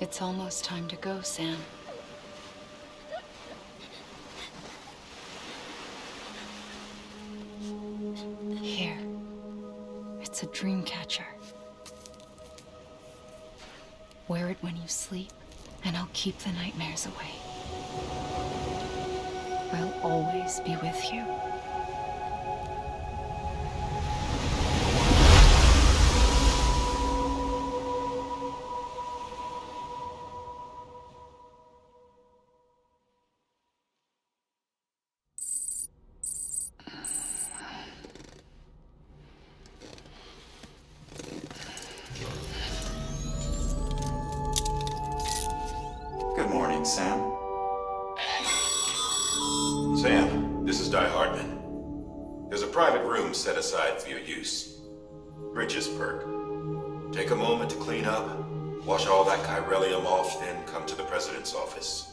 It's almost time to go, Sam. Here. It's a dream catcher. Wear it when you sleep, and I'll keep the nightmares away. I'll always be with you. Good morning, Sam. Sam, this is Di Hartman. There's a private room set aside for your use. Bridges perk. Take a moment to clean up, wash all that chiralium off, then come to the president's office.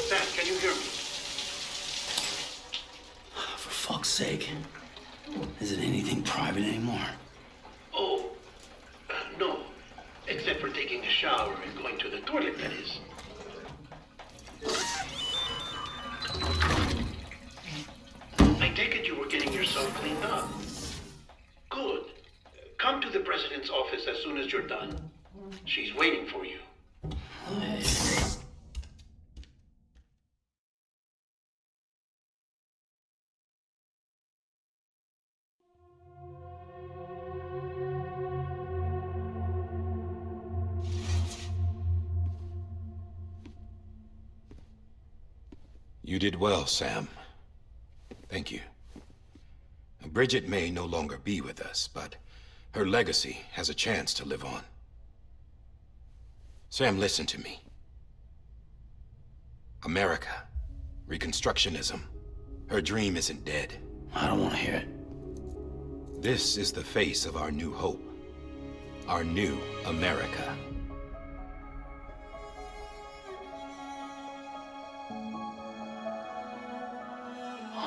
Sam, can you hear me? For fuck's sake. Isn't anything private anymore? Oh, no. Except for taking a shower and going to the toilet, that is. I take it you were getting yourself cleaned up. Good. that you're done. She's waiting for you. You did well, Sam. Thank you. Bridget may no longer be with us, but her legacy has a chance to live on. Sam, listen to me. America, Reconstructionism, her dream isn't dead. I don't want to hear it. This is the face of our new hope, our new America.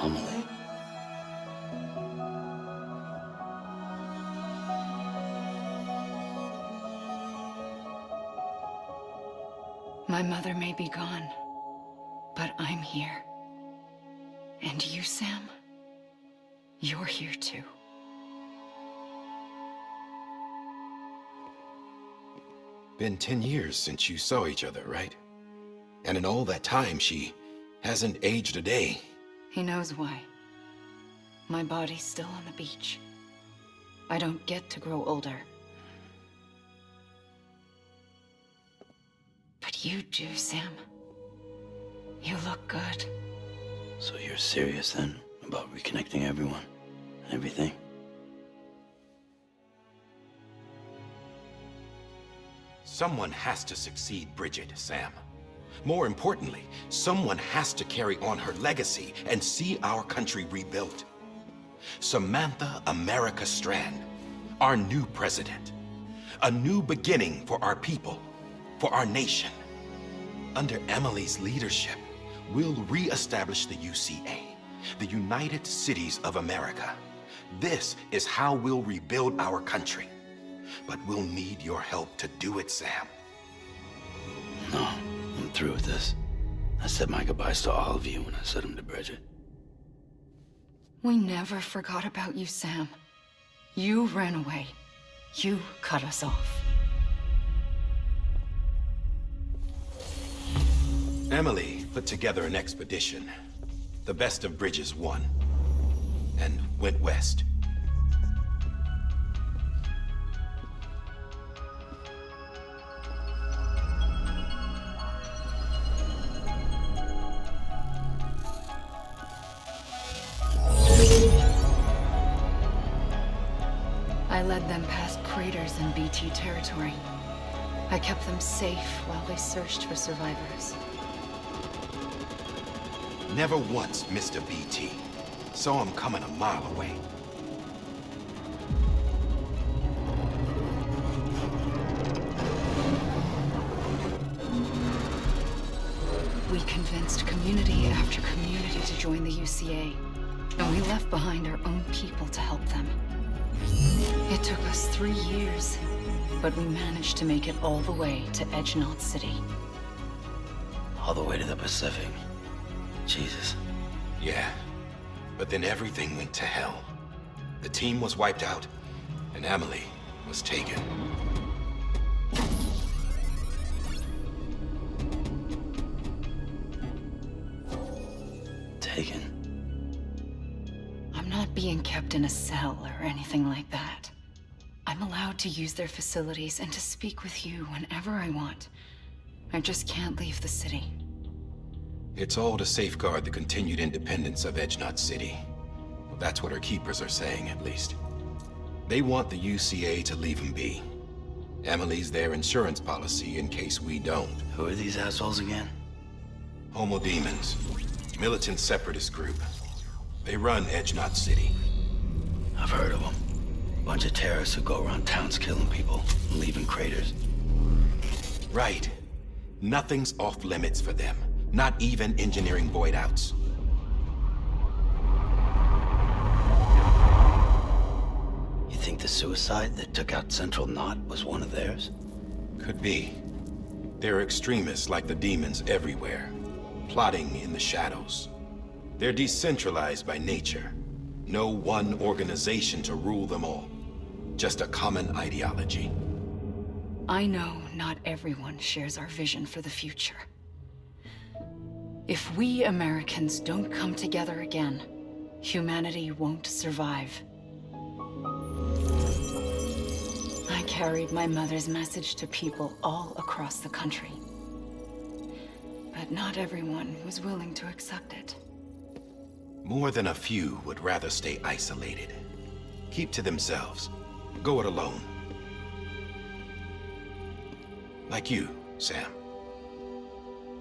Amelie. My mother may be gone, but I'm here. And you, Sam, you're here too. Been 10 years since you saw each other, right? And in all that time, she hasn't aged a day. He knows why. My body's still on the beach. I don't get to grow older. But you do, Sam. You look good. So you're serious then about reconnecting everyone and everything? Someone has to succeed Bridget, Sam. More importantly, someone has to carry on her legacy and see our country rebuilt. Samantha America Strand, our new president. A new beginning for our people, for our nation. Under Amelie's leadership, we'll re-establish the UCA, the United Cities of America. This is how we'll rebuild our country. But we'll need your help to do it, Sam. No, I'm through with this. I said my goodbyes to all of you when I said them to Bridget. We never forgot about you, Sam. You ran away. You cut us off. Amelie put together an expedition. The best of Bridges won. And went west. I led them past craters in BT territory. I kept them safe while they searched for survivors. Never once missed a BT. Saw him coming a mile away. We convinced community after community to join the UCA, and we left behind our own people to help them. It took us 3 years, but we managed to make it all the way to Edgenot City. All the way to the Pacific. Jesus. Yeah, but then everything went to hell. The team was wiped out, and Amelie was taken. Taken? I'm not being kept in a cell or anything like that. I'm allowed to use their facilities and to speak with you whenever I want. I just can't leave the city. It's all to safeguard the continued independence of Edgenot City. Well, that's what our keepers are saying, at least. They want the UCA to leave them be. Amelie's their insurance policy in case we don't. Who are these assholes again? Homo Demons. Militant separatist group. They run Edgenot City. I've heard of them. Bunch of terrorists who go around towns killing people and leaving craters. Right. Nothing's off limits for them. Not even engineering void outs. You think the suicide that took out Central Knot was one of theirs? Could be. There are extremists like the demons everywhere, plotting in the shadows. They're decentralized by nature. No one organization to rule them all. Just a common ideology. I know not everyone shares our vision for the future. If we Americans don't come together again, humanity won't survive. I carried my mother's message to people all across the country. But not everyone was willing to accept it. More than a few would rather stay isolated. Keep to themselves. Go it alone. Like you, Sam.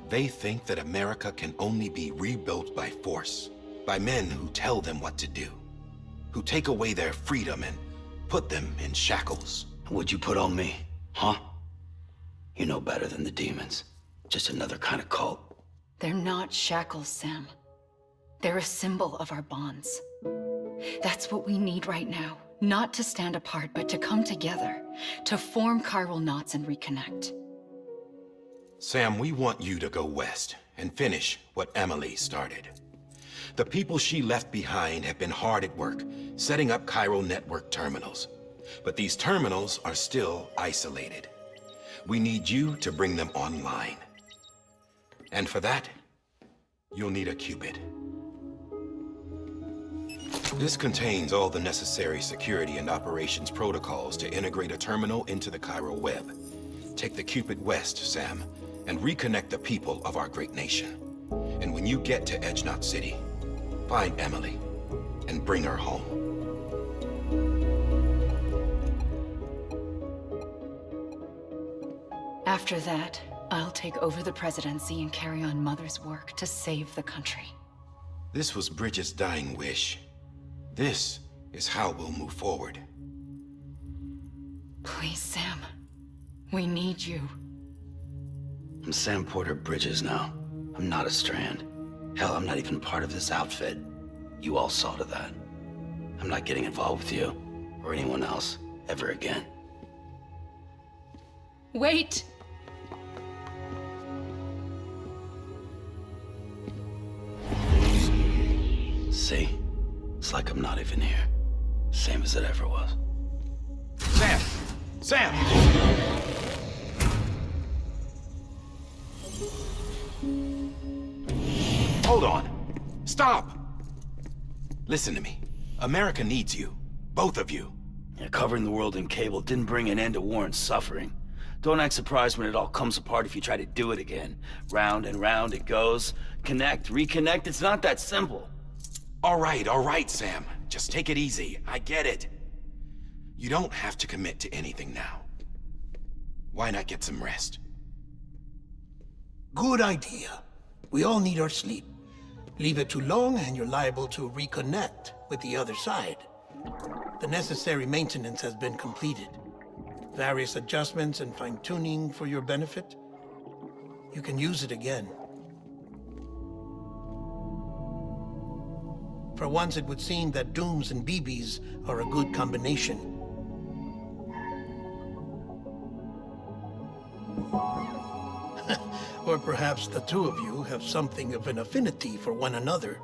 They think that America can only be rebuilt by force, by men who tell them what to do, who take away their freedom and put them in shackles. What'd you put on me, huh? You know better than the demons. Just another kind of cult. They're not shackles, Sam. They're a symbol of our bonds. That's what we need right now. Not to stand apart, but to come together, to form chiral knots and reconnect. Sam, we want you to go west and finish what Amelie started. The people she left behind have been hard at work, setting up chiral network terminals. But these terminals are still isolated. We need you to bring them online. And for that, you'll need a Cupid. This contains all the necessary security and operations protocols to integrate a terminal into the chiral web. Take the Cupid west, Sam, and reconnect the people of our great nation. And when you get to Edge Knot City, find Amelie and bring her home. After that, I'll take over the presidency and carry on Mother's work to save the country. This was Bridget's dying wish. This is how we'll move forward. Please, Sam. We need you. I'm Sam Porter Bridges now. I'm not a Strand. Hell, I'm not even part of this outfit. You all saw to that. I'm not getting involved with you, or anyone else, ever again. Wait! See? It's like I'm not even here. Same as it ever was. Sam! Sam! Hold on. Stop! Listen to me. America needs you. Both of you. Yeah, covering the world in cable didn't bring an end to war and suffering. Don't act surprised when it all comes apart if you try to do it again. Round and round it goes. Connect, reconnect, it's not that simple. All right, Sam. Just take it easy. I get it. You don't have to commit to anything now. Why not get some rest? Good idea. We all need our sleep. Leave it too long and you're liable to reconnect with the other side. The necessary maintenance has been completed. Various adjustments and fine-tuning for your benefit. You can use it again. For once, it would seem that Dooms and BBs are a good combination. Or perhaps the two of you have something of an affinity for one another.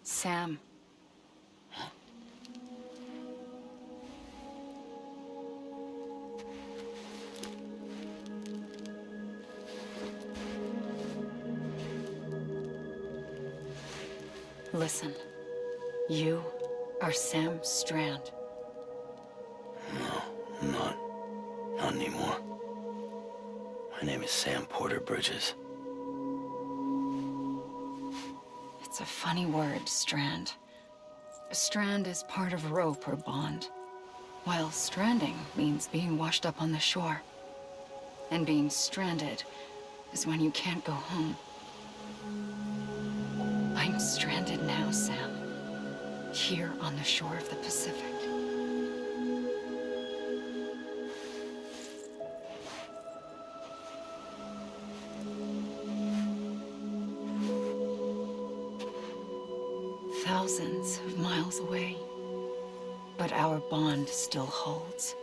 Sam. Listen, you are Sam Strand. No, I'm not. Not anymore. My name is Sam Porter Bridges. It's a funny word, strand. A strand is part of rope or bond. while stranding means being washed up on the shore. And being stranded is when you can't go home. I'm stranded now, Sam. Here on the shore of the Pacific. Thousands of miles away, but our bond still holds.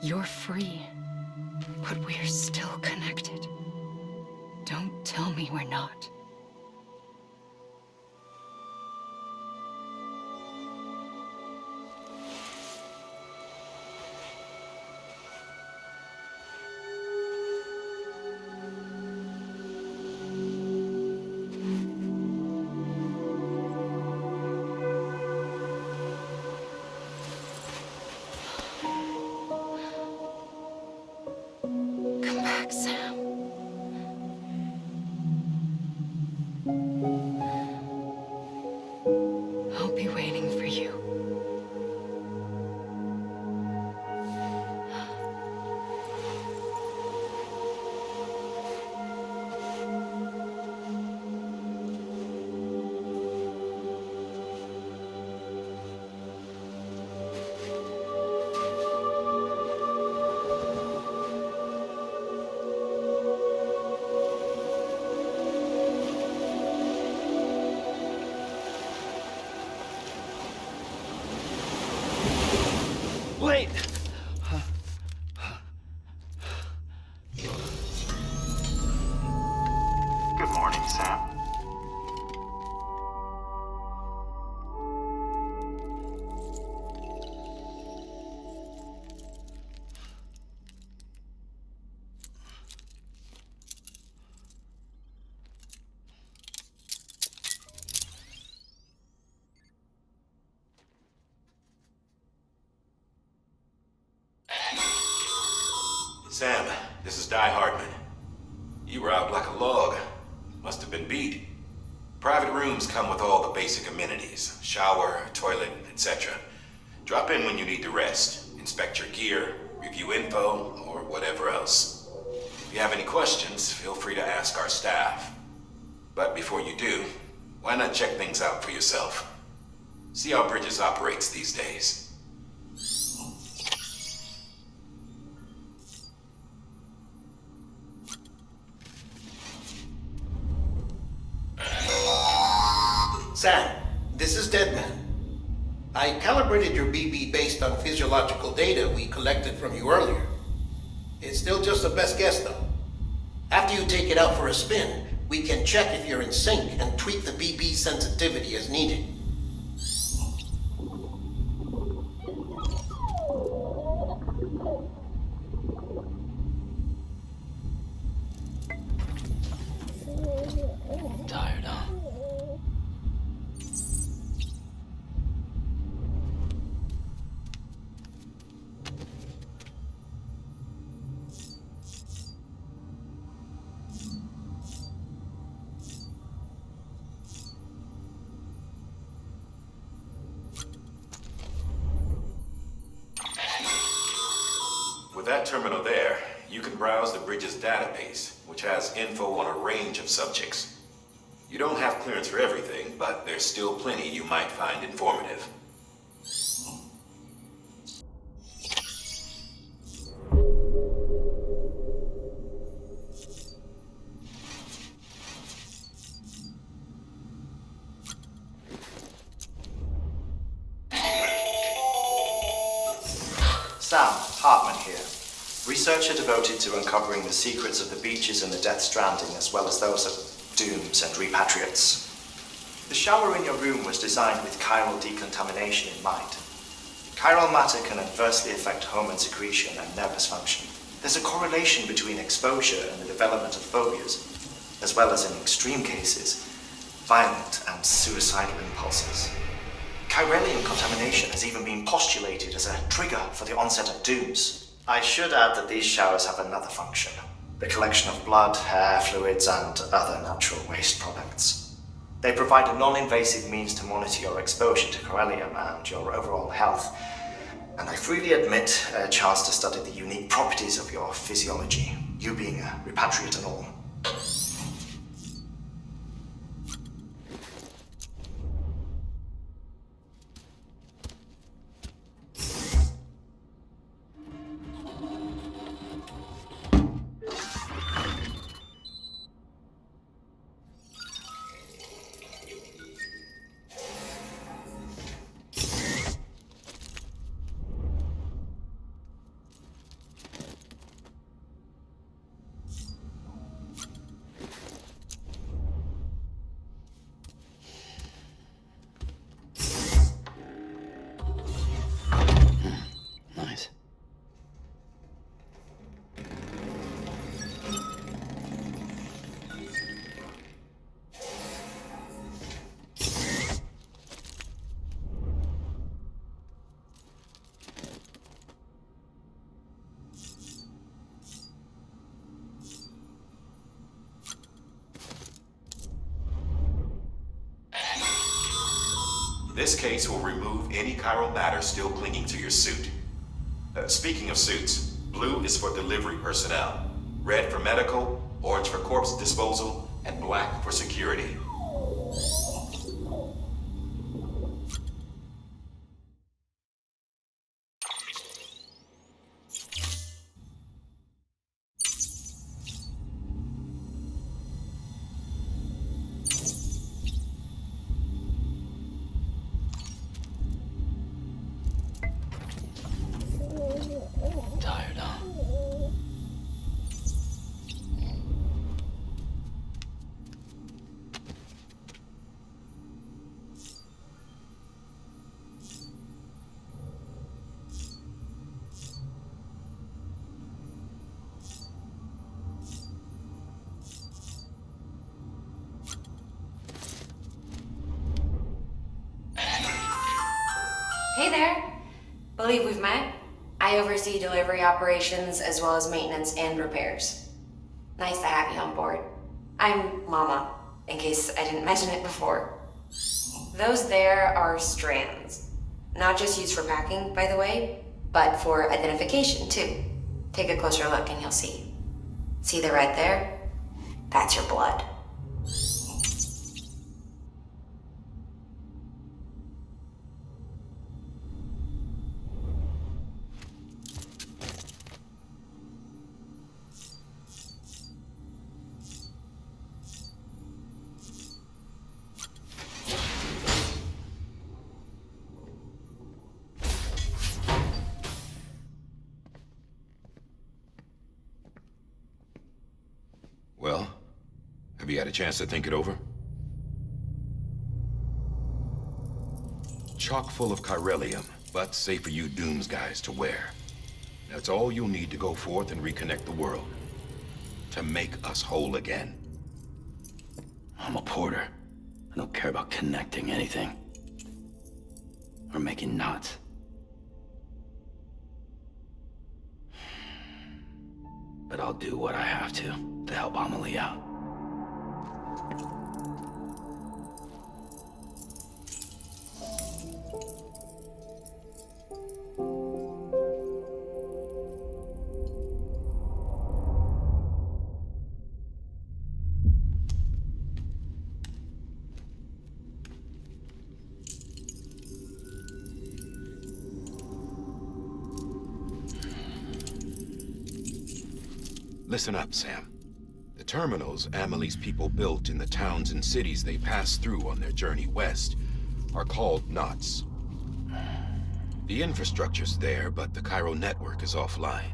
You're free, but we're still connected. Don't tell me we're not. Come back, Sam. I'll be waiting for you. Wait! Good morning, Sam. Sam, this is Di Hartman. You were out like a log. Must have been beat. Private rooms come with all the basic amenities. Shower, toilet, etc. Drop in when you need to rest. Inspect your gear, review info, or whatever else. If you have any questions, feel free to ask our staff. But before you do, why not check things out for yourself? See how Bridges operates these days. Sam, this is Deadman. I calibrated your BB based on physiological data we collected from you earlier. It's still just a best guess, though. After you take it out for a spin, we can check if you're in sync and tweak the BB sensitivity as needed. Tired, huh? With that terminal there, you can browse the Bridges database, which has info on a range of subjects. You don't have clearance for everything, but there's still plenty you might find informative. Sam, Hartman here. Researcher devoted to uncovering the secrets of the beaches and the Death Stranding, as well as those of dooms and repatriates. The shower in your room was designed with chiral decontamination in mind. Chiral matter can adversely affect hormone secretion and nervous function. There's a correlation between exposure and the development of phobias, as well as, in extreme cases, violent and suicidal impulses. Chiralium contamination has even been postulated as a trigger for the onset of dooms. I should add that these showers have another function. the collection of blood, hair, fluids, and other natural waste products. They provide a non-invasive means to monitor your exposure to corellium and your overall health, and I freely admit a chance to study the unique properties of your physiology, you being a repatriate and all. Nice. This case will remove any chiral matter still clinging to your suit. Speaking of suits, blue is for delivery personnel, red for medical, orange for corpse disposal, and black for security. Tired, huh? Hey there. Believe we've met. I oversee delivery operations as well as maintenance and repairs. Nice to have you on board. I'm Mama, in case I didn't mention it before. Those there are strands. Not just used for packing, by the way, but for identification too. Take a closer look and you'll see. See the red there? That's your blood. Well, have you had a chance to think it over? Chock full of chiralium, but safe for you Dooms guys to wear. That's all you'll need to go forth and reconnect the world. To make us whole again. I'm a porter. I don't care about connecting anything. Or making knots. But I'll do what I have to help Amelie out. Listen up, Sam. The terminals Amelie's people built in the towns and cities they passed through on their journey west are called knots. The infrastructure's there, but the Cairo network is offline.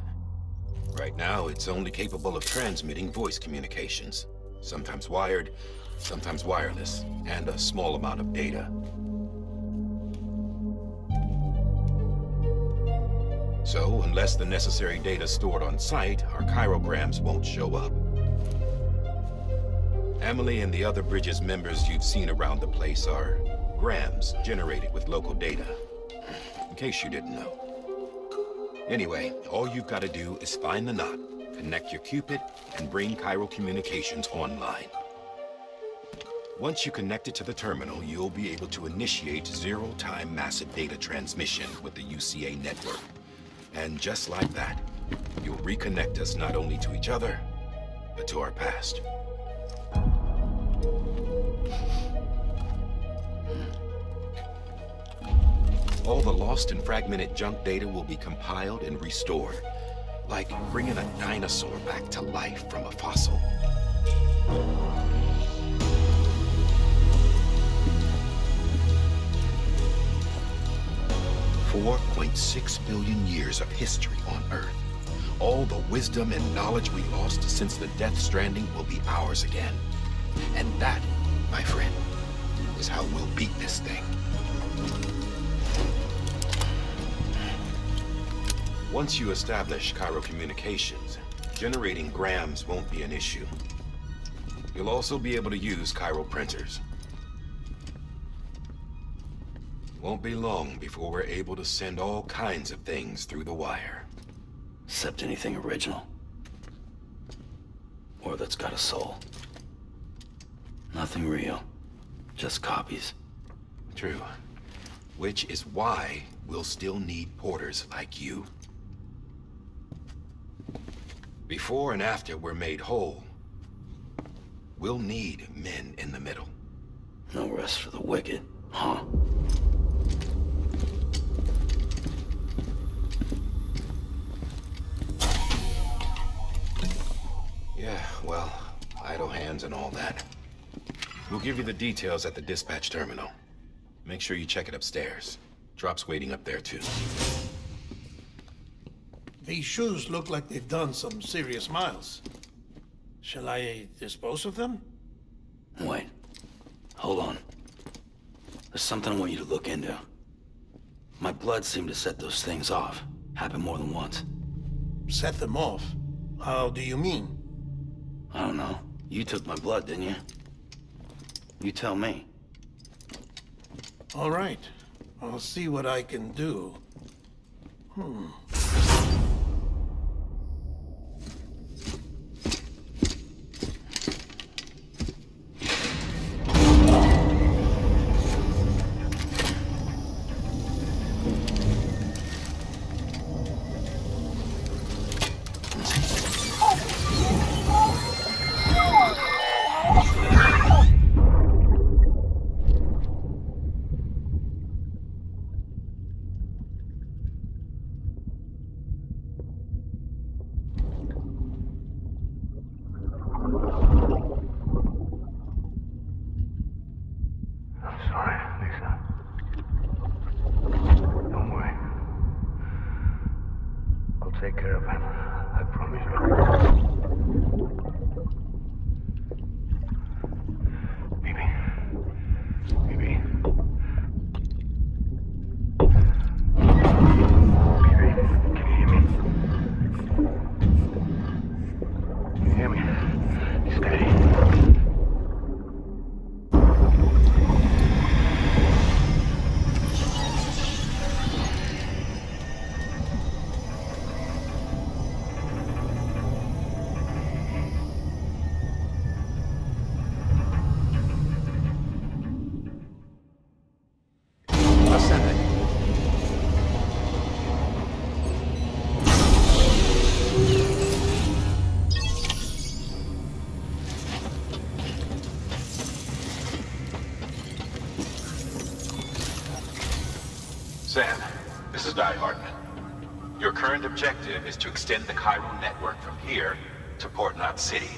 Right now, it's only capable of transmitting voice communications, sometimes wired, sometimes wireless, and a small amount of data. So, unless the necessary data stored on site, our chirograms won't show up. Amelie and the other Bridges members you've seen around the place are grams generated with local data, in case you didn't know. Anyway, all you've got to do is find the knot, connect your Cupid, and bring chiral communications online. Once you connect it to the terminal, you'll be able to initiate zero-time massive data transmission with the UCA network. And just like that, you'll reconnect us not only to each other, but to our past. All the lost and fragmented junk data will be compiled and restored, like bringing a dinosaur back to life from a fossil. $4.6 billion years of history on Earth. All the wisdom and knowledge we lost since the Death Stranding will be ours again. And that, my friend, is how we'll beat this thing. Once you establish chiral communications, generating grams won't be an issue. You'll also be able to use chiral printers. Won't be long before we're able to send all kinds of things through the wire. Except anything original. Or that's got a soul. Nothing real. Just copies. True. Which is why we'll still need porters like you. Before and after we're made whole, we'll need men in the middle. No rest for the wicked, huh? Yeah, well, idle hands and all that. We'll give you the details at the dispatch terminal. Make sure you check it upstairs. Drop's waiting up there, too. These shoes look like they've done some serious miles. Shall I dispose of them? Wait. Hold on. There's something I want you to look into. My blood seemed to set those things off. Happened more than once. Set them off? How do you mean? I don't know. You took my blood, didn't you? You tell me. All right. I'll see what I can do. Take care of him. I promise you. Baby. Baby. Baby, can you hear me? Can you hear me? Steady. Sam, this is Hartman. Your current objective is to extend the chiral network from here to Port Knot City.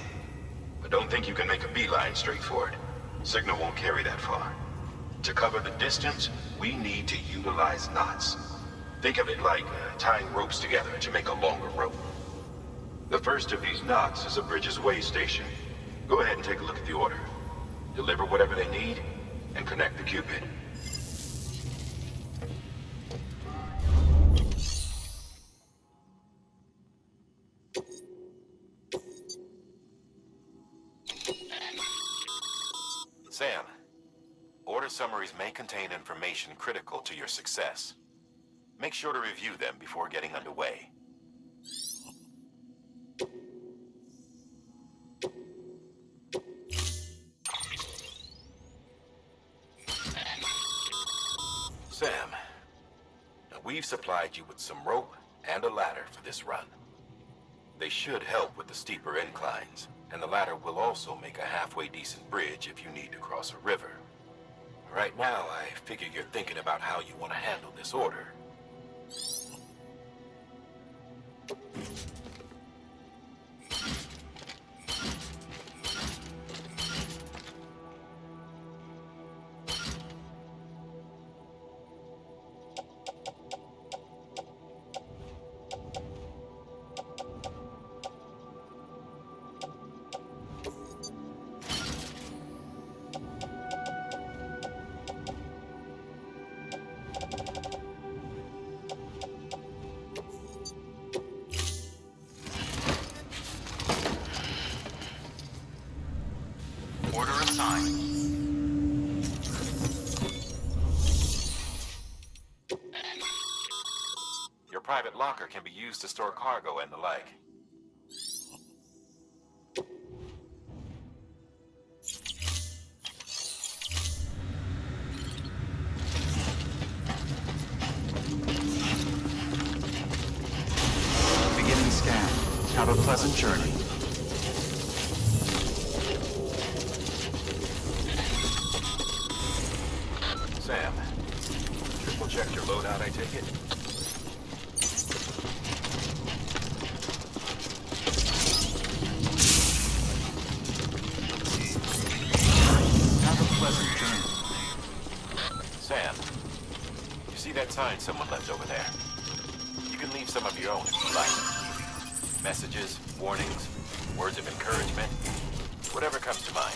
But don't think you can make a beeline straight for it. Signal won't carry that far. To cover the distance, we need to utilize knots. Think of it like tying ropes together to make a longer rope. The first of these knots is a Bridges Way station. Go ahead and take a look at the order. Deliver whatever they need, and connect the Cupid. Sam, order summaries may contain information critical to your success. Make sure to review them before getting underway. We've supplied you with some rope and a ladder for this run. They should help with the steeper inclines, and the ladder will also make a halfway decent bridge if you need to cross a river. Right now, I figure you're thinking about how you want to handle this order. Order assigned. Your private locker can be used to store cargo and the like. Beginning scan. Have a pleasant journey. Sam, triple check your loadout, I take it? Have a pleasant journey. Sam, you see that sign someone left over there? You can leave some of your own if you like. Messages, warnings, words of encouragement, whatever comes to mind.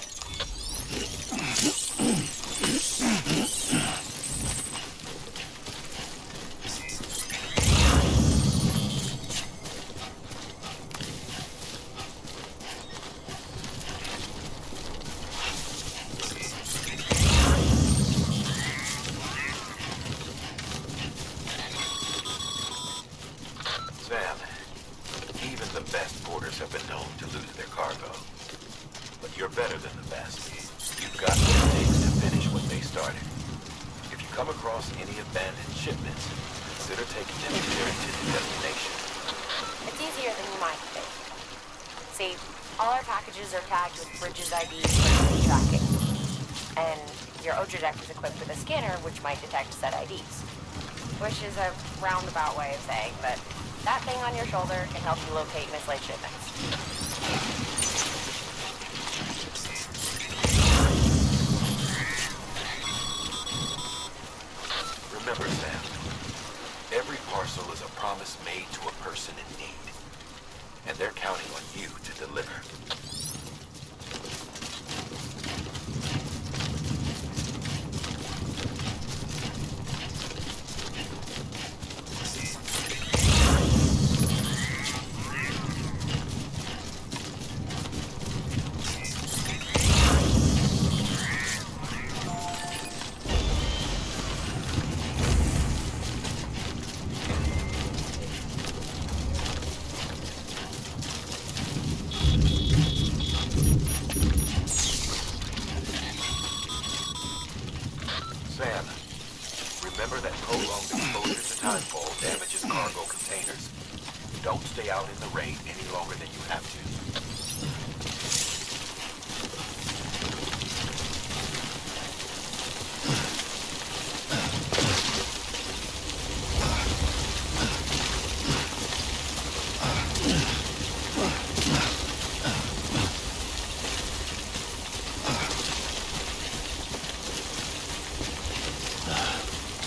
Sam, even the best porters have been known to lose their cargo. But you're better than the best. You've got what it takes to finish what they started. If you come across any abandoned shipments, consider taking them to their intended destination. It's easier than you might think. See, all our packages are tagged with Bridges IDs for easy tracking. And your Oja deck is equipped with a scanner which might detect said IDs. Which is a roundabout way of saying that that thing on your shoulder can help you locate mislaid shipments. Remember, Sam, every parcel is a promise made to a person in need. And they're counting on you to deliver. Sam, remember that prolonged exposure to timefall damages cargo containers. Don't stay out in the rain any longer than you have to.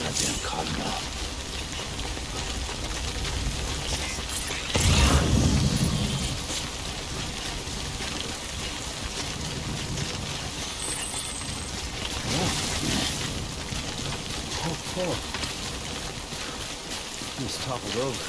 Goddamn Cosmo. Oh. Almost toppled over.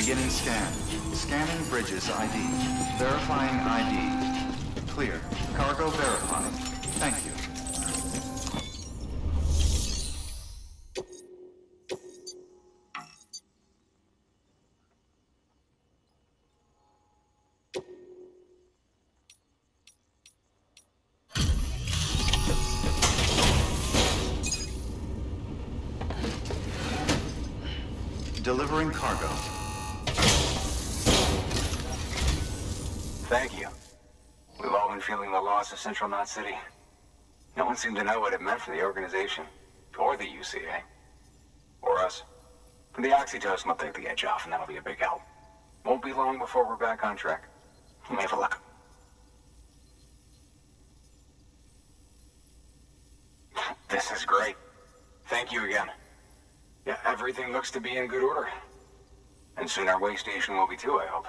Beginning scan. Scanning Bridges ID. Verifying ID. Clear. Cargo verified. Thank you. Delivering cargo. Thank you. We've all been feeling the loss of Central Knot City. No one seemed to know what it meant for the organization, or the UCA, or us. The oxytocin will take the edge off, and that'll be a big help. Won't be long before we're back on track. Let me have a look. This is great. Thank you again. Yeah, everything looks to be in good order. And soon our way station will be too, I hope.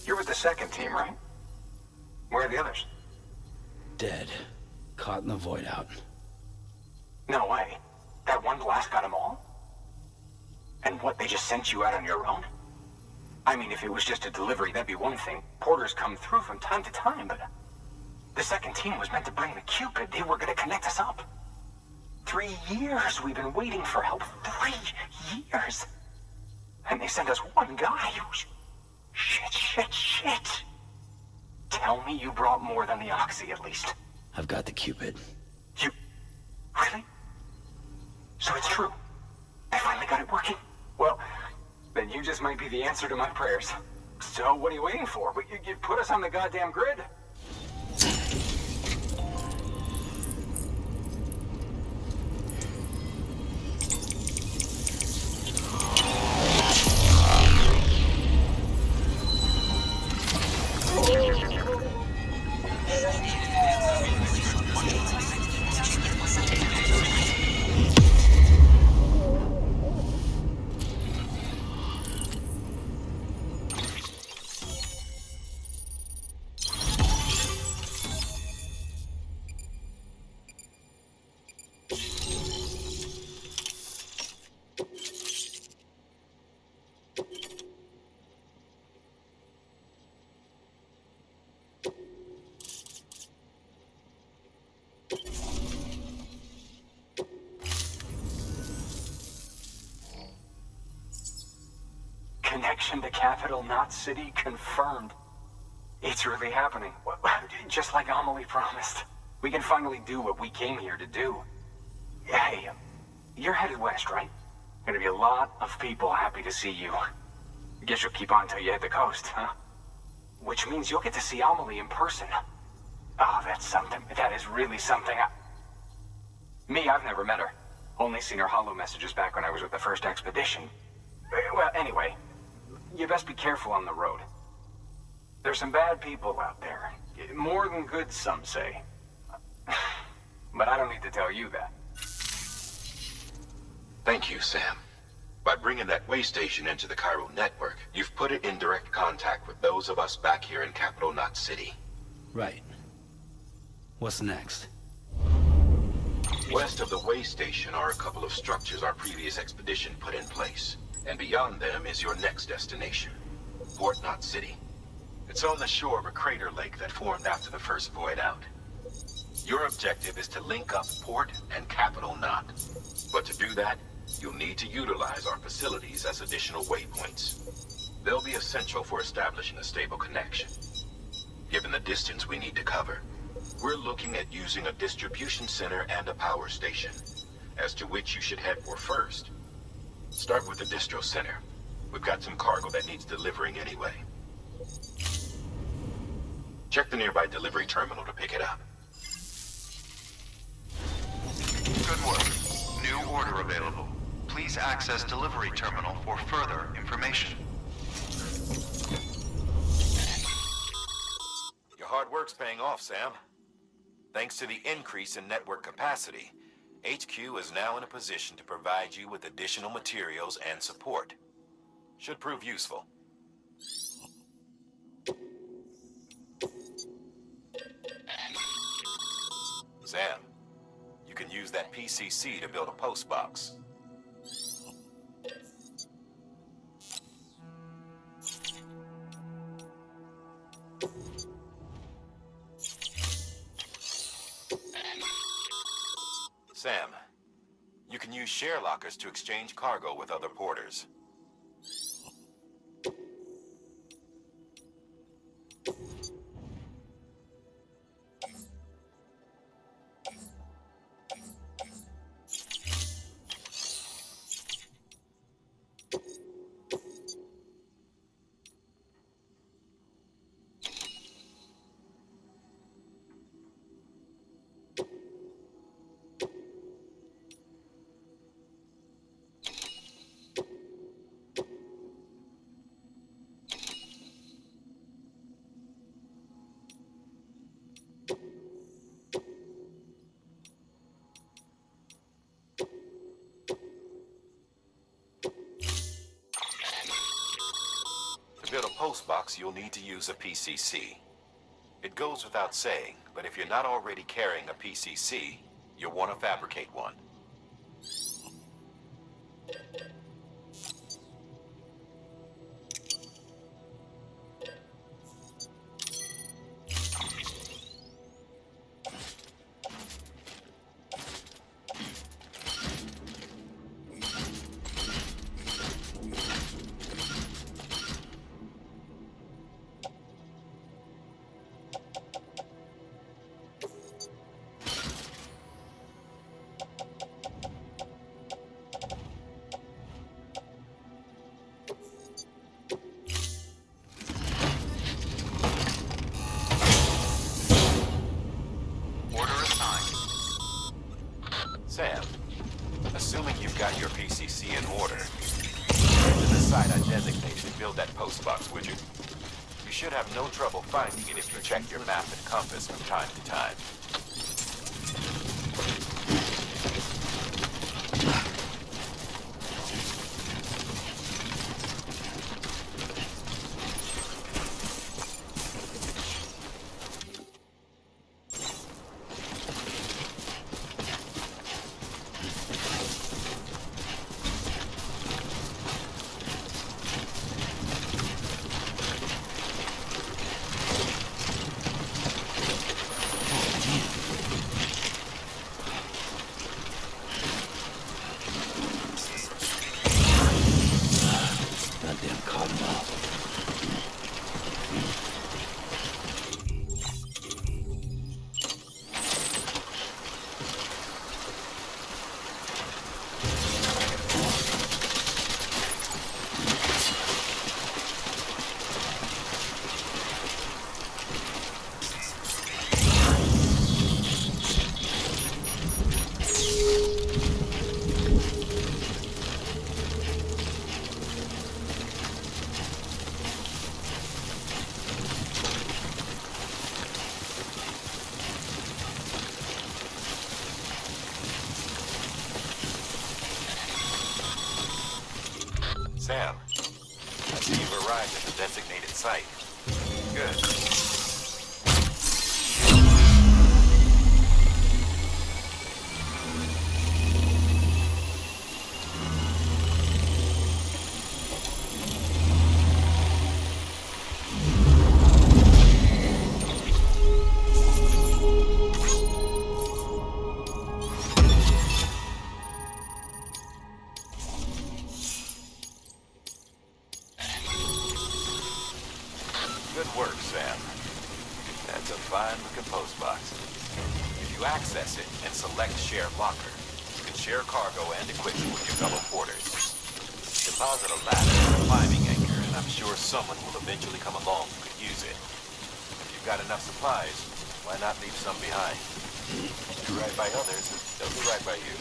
You're with the second team, right? Where are the others? Dead. Caught in the void out. No way. That one blast got them all? And what, they just sent you out on your own? I mean, if it was just a delivery, that'd be one thing. Porters come through from time to time, but... The second team was meant to bring the Cupid. They were gonna connect us up. 3 years we've been waiting for help. 3 years! And they sent us one guy. Shit. Tell me you brought more than the Oxy, at least. I've got the Cupid. You... Really? So it's true. They finally got it working? Well, then you just might be the answer to my prayers. So what are you waiting for? You put us on the goddamn grid. Connection to Capital Knot City confirmed. It's really happening. Just like Amelie promised. We can finally do what we came here to do. Hey, you're headed west, right? Gonna be a lot of people happy to see you. Guess you'll keep on till you hit the coast, huh? Which means you'll get to see Amelie in person. Oh, that's something. That is really something. Me, I've never met her. Only seen her holo messages back when I was with the first expedition. Well, anyway, you best be careful on the road. There's some bad people out there. More than good, some say. But I don't need to tell you that. Thank you, Sam. By bringing that way station into the Cairo network, you've put it in direct contact with those of us back here in Capital Knot City. Right. What's next? West of the way station are a couple of structures our previous expedition put in place. And beyond them is your next destination, Port Knot City. It's on the shore of a crater lake that formed after the first void out. Your objective is to link up Port and Capital Knot. But to do that, you'll need to utilize our facilities as additional waypoints. They'll be essential for establishing a stable connection. Given the distance we need to cover, we're looking at using a distribution center and a power station, as to which you should head for first. Start with the distro center. We've got some cargo that needs delivering anyway. Check the nearby delivery terminal to pick it up. Good work. New order available. Please access delivery terminal for further information. work's paying off, Sam. Thanks to the increase in network capacity, HQ is now in a position to provide you with additional materials and support. Should prove useful. Sam, you can use that PCC to build a post box. Sam, you can use share lockers to exchange cargo with other porters. To build a post box, you'll need to use a PCC. It goes without saying, but if you're not already carrying a PCC, you'll want to fabricate one. Sam, assuming you've got your PCC in order, head to the site I designated to build that post box, would you? You should have no trouble finding it if you check your map and compass from time to time. Sam, I see you've arrived at the designated site. Good. Good work, Sam. That's a fine-looking post box. If you access it and select Share Locker, you can share cargo and equipment with your fellow porters. Deposit a ladder and a climbing anchor, and I'm sure someone will eventually come along who could use it. If you've got enough supplies, why not leave some behind? Do right by others, they'll do right by you.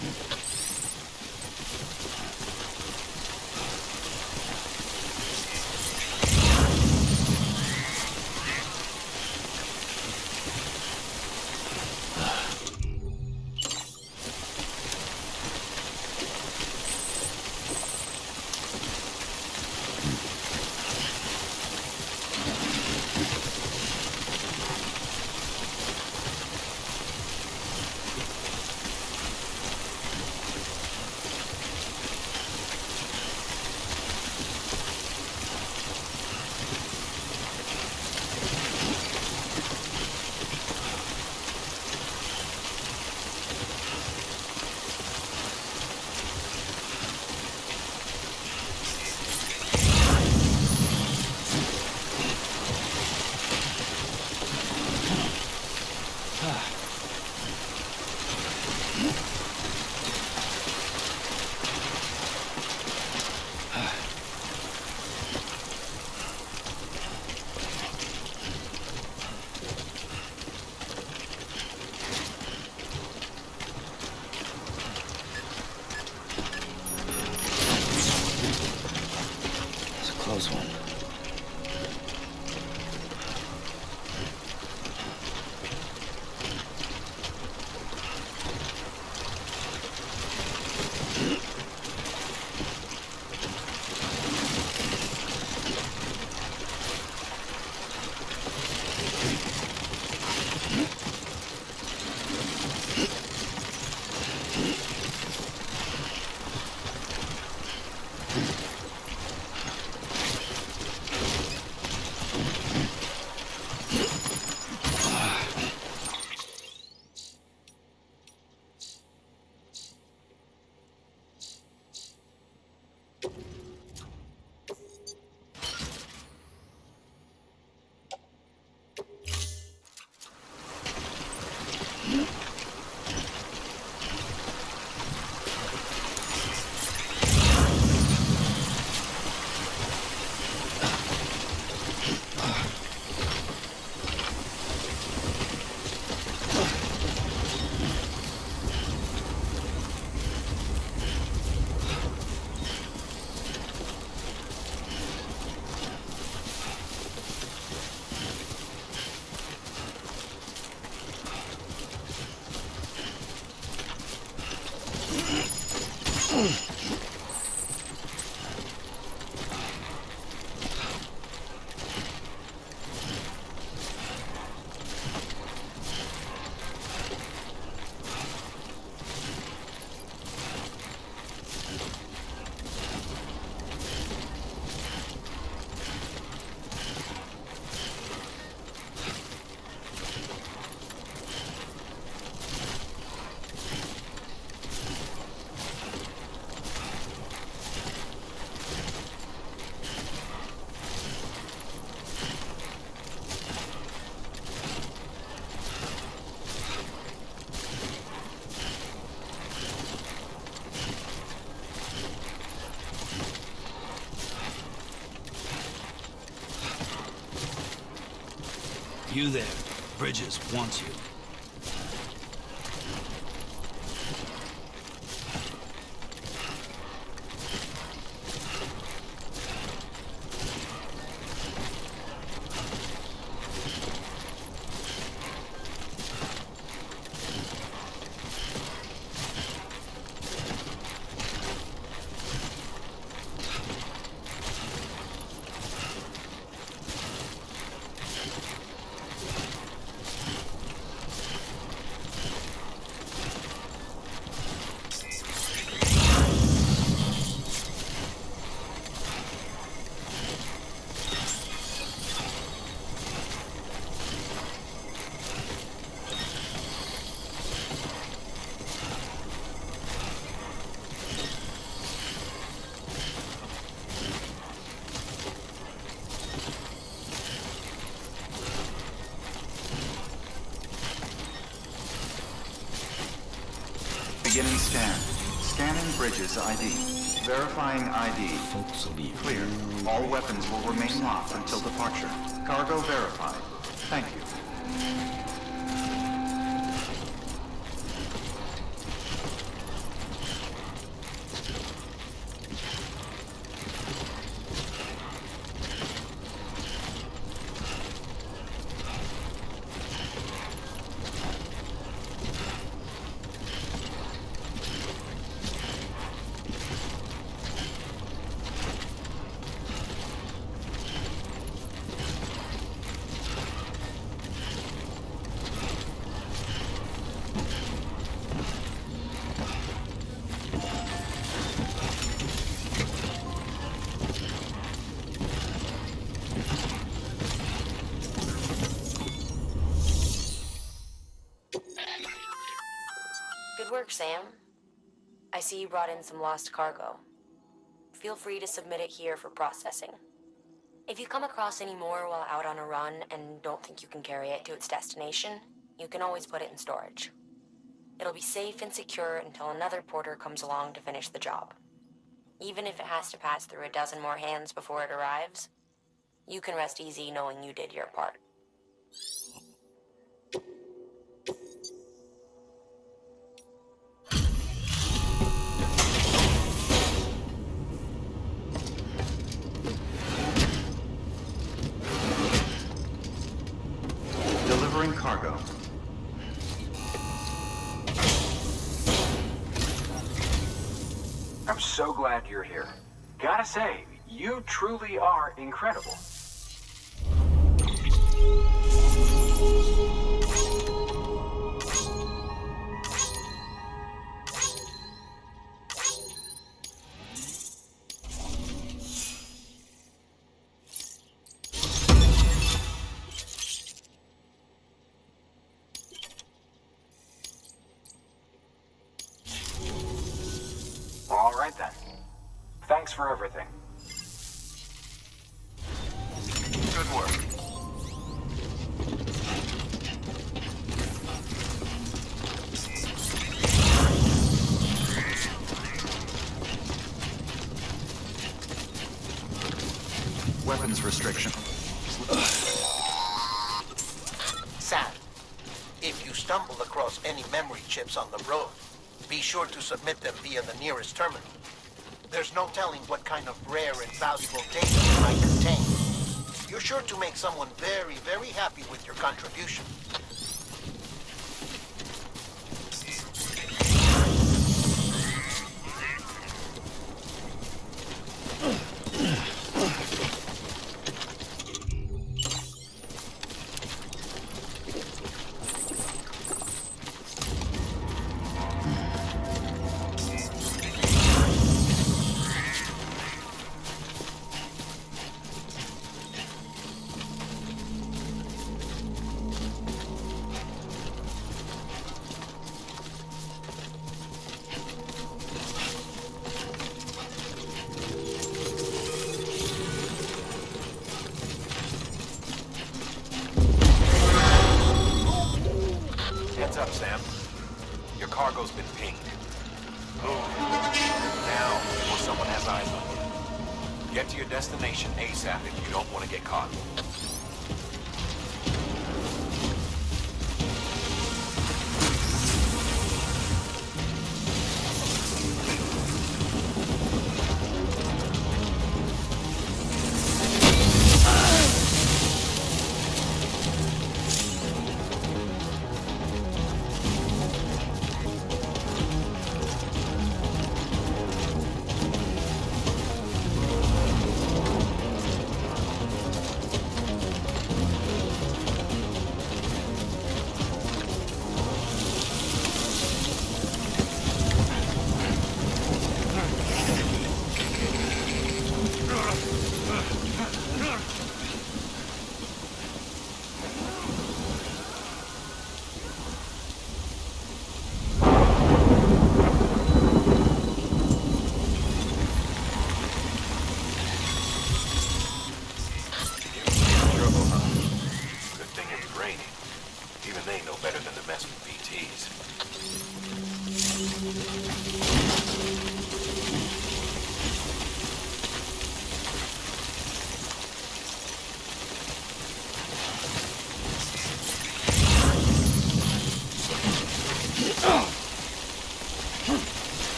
You there. Bridges wants you. Beginning scan. Scanning bridges ID. Verifying ID. Clear. All weapons will remain locked until departure. Cargo verified. Thank you. Good work, Sam. I see you brought in some lost cargo. Feel free to submit it here for processing. If you come across any more while out on a run and don't think you can carry it to its destination, you can always put it in storage. It'll be safe and secure until another porter comes along to finish the job. Even if it has to pass through a dozen more hands before it arrives, you can rest easy knowing you did your part. Delivering cargo. I'm so glad you're here. Gotta say, you truly are incredible. All right then. Thanks for everything. Good work. Weapons restriction. Sam, if you stumble across any memory chips on the road, be sure to submit them via the nearest terminal. There's no telling what kind of rare and valuable data they might contain. You're sure to make someone very, very happy with your contribution. Heads up, Sam. Your cargo's been pinged. Move. Now, before someone has eyes on you. Get to your destination ASAP if you don't want to get caught.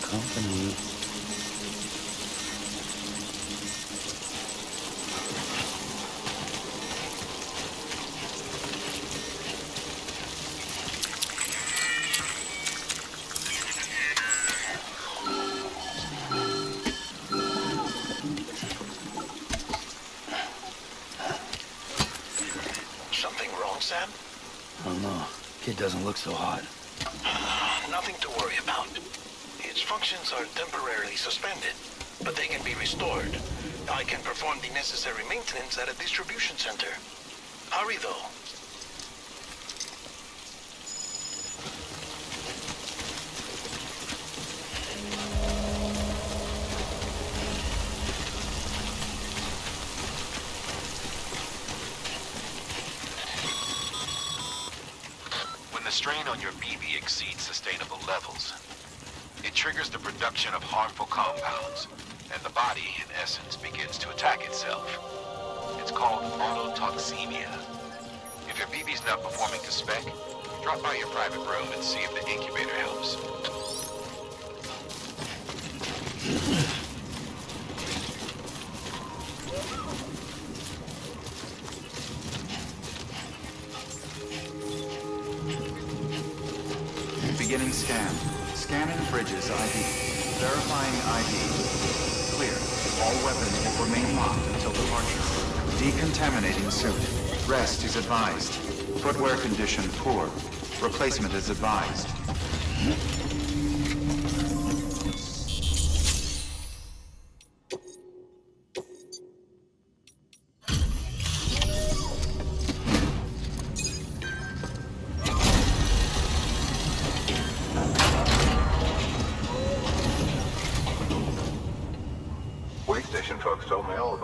company. Something wrong, Sam? I don't know. Kid doesn't look so hot. Nothing to worry about. Its functions are temporarily suspended, but they can be restored. I can perform the necessary maintenance at a distribution center. Hurry, though. When the strain on your BB exceeds sustainable levels, it triggers the production of harmful compounds, and the body, in essence, begins to attack itself. It's called autotoxemia. If your BB's not performing to spec, drop by your private room and see if the incubator helps. Beginning scan. Scanning bridges ID. Verifying ID. Clear. All weapons will remain locked until departure. Decontaminating suit. Rest is advised. Footwear condition poor. Replacement is advised.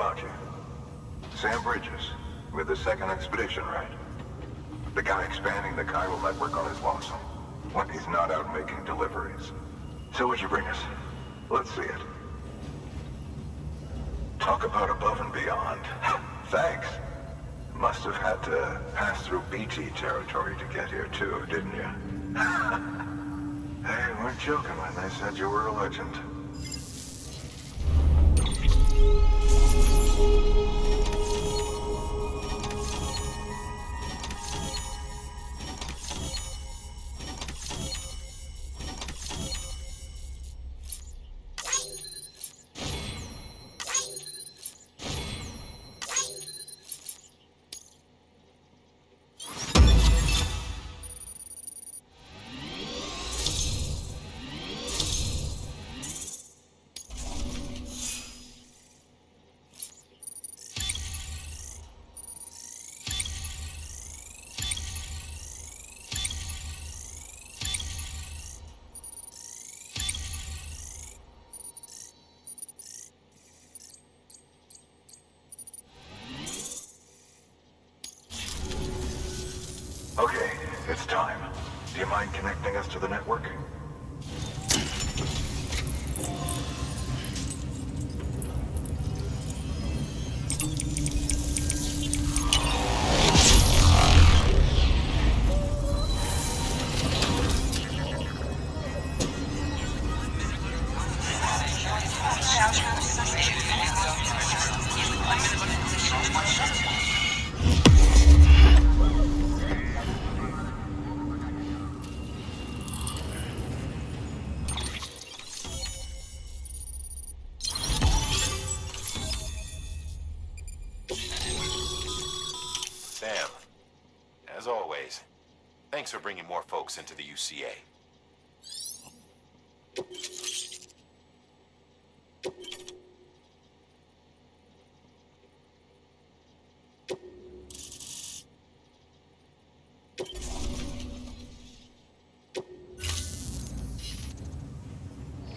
about you. Sam Bridges, with the second expedition, right? The guy expanding the chiral network on his lonesome, when he's not out making deliveries. So what'd you bring us? Let's see it. Talk about above and beyond. Thanks. Must have had to pass through BT territory to get here too, didn't you? They weren't joking when they said you were a legend. Okay, it's time. Do you mind connecting us to the network? Sam, as always, thanks for bringing more folks into the UCA.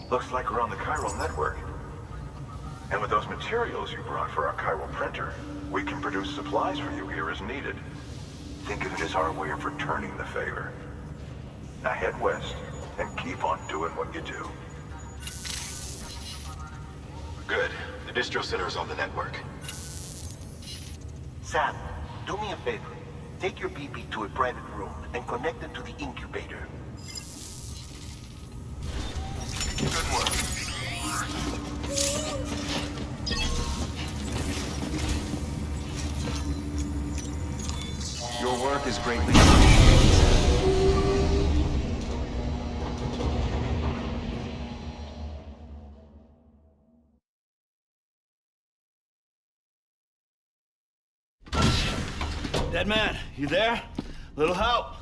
Looks like we're on the chiral network. And with those materials you brought for our chiral printer, we can produce supplies for you here as needed. Think of it as our way of returning the favor. Now head west and keep on doing what you do. Good. The distro center is on the network. Sam, do me a favor. Take your BB to a private room and connect it to the incubator. Good work. Your work is greatly appreciated. Dead man, you there? Little help?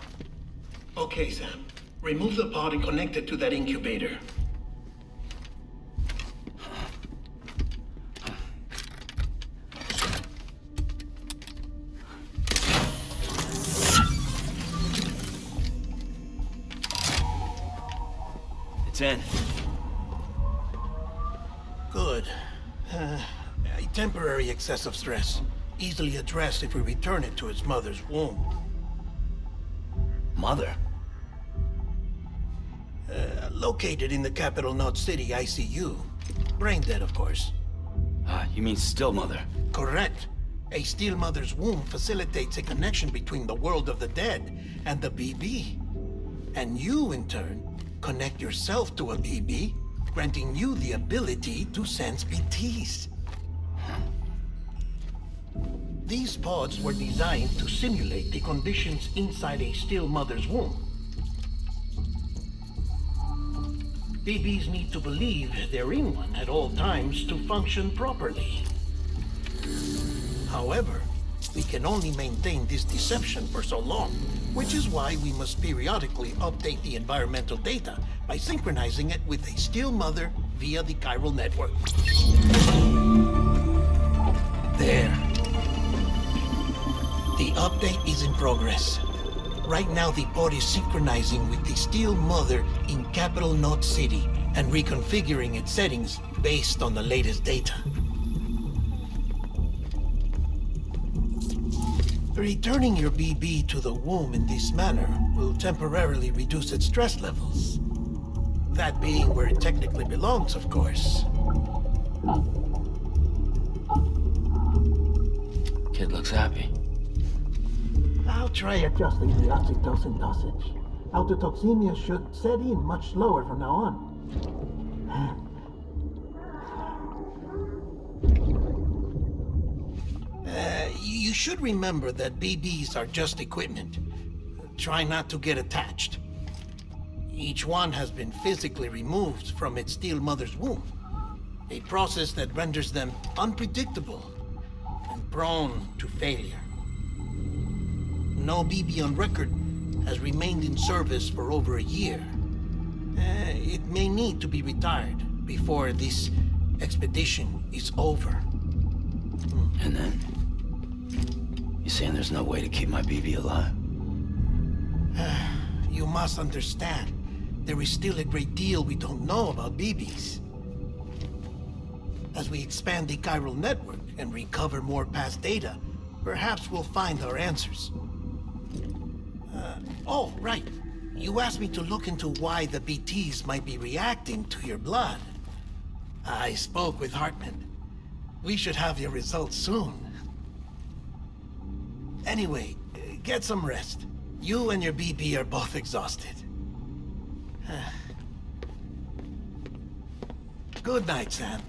Okay, Sam. Remove the pod and connect it to that incubator. It's in. Good. A temporary excessive stress. Easily addressed if we return it to its mother's womb. Mother? Located in the capital Knot City ICU. Brain dead, of course. You mean still mother? Correct. A still mother's womb facilitates a connection between the world of the dead and the BB. And you, in turn, connect yourself to a BB, granting you the ability to sense BTs. These pods were designed to simulate the conditions inside a still mother's womb. BBs need to believe they're in one at all times to function properly. However, we can only maintain this deception for so long, which is why we must periodically update the environmental data by synchronizing it with a still mother via the chiral network. There. The update is in progress. Right now, the pod is synchronizing with the still mother in capital Knot City and reconfiguring its settings based on the latest data. Returning your BB to the womb in this manner will temporarily reduce its stress levels. That being where it technically belongs, of course. Kid looks happy. I'll try adjusting the oxytocin dosage. Autotoxemia should set in much slower from now on. You should remember that BBs are just equipment. Try not to get attached. Each one has been physically removed from its steel mother's womb, a process that renders them unpredictable and prone to failure. No BB on record has remained in service for over a year. It may need to be retired before this expedition is over. And then? You saying there's no way to keep my BB alive? You must understand, there is still a great deal we don't know about BBs. As we expand the chiral network and recover more past data, perhaps we'll find our answers. Oh, right. You asked me to look into why the BTs might be reacting to your blood. I spoke with Hartman. We should have your results soon. Anyway, get some rest. You and your BB are both exhausted. Good night, Sam.